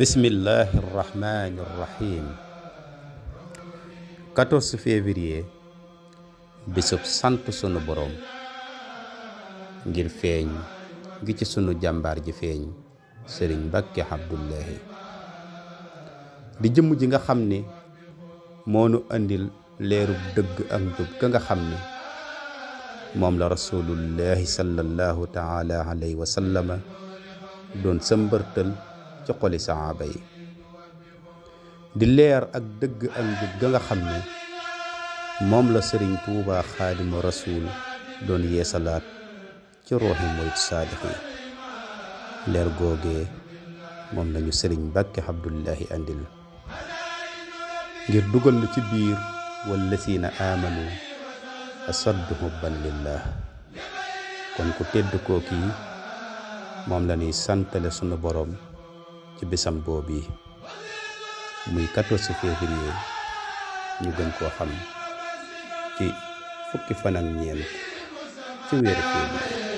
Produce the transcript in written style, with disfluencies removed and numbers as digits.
bismillahi irrahmani irrahim 14 février bisub sant sunu boroom ngir feeñ gi ci sunu jàmbaar ji feeñ sëriñ Mbàkke Abdullahi di jëmm ji nga xam ni moo nu andil leerub dëgg ak njub ga nga xam ni moom la rasulullahi sallallahu taala alayhi wa sallama doon sëmbërtal ci xoli saxaaba yi di leer ak dëgg ak njub ga nga xam ni moom la sëriñ Tuubaa xaadimu rasuul doon yeesalaat ci ruuxi murit saadix yi leer googee moom lañu sëriñ Mbàkke Abdullahi andil ngir dugal nu ci biir wallasiina aamanu asaddu hubban lillah kon ku tedd kooki moom la ñuy santale sunu boroom ci bisam boobi muy 14 février ñu gën koo xam ci fukki fan ak ñeent ci weeru février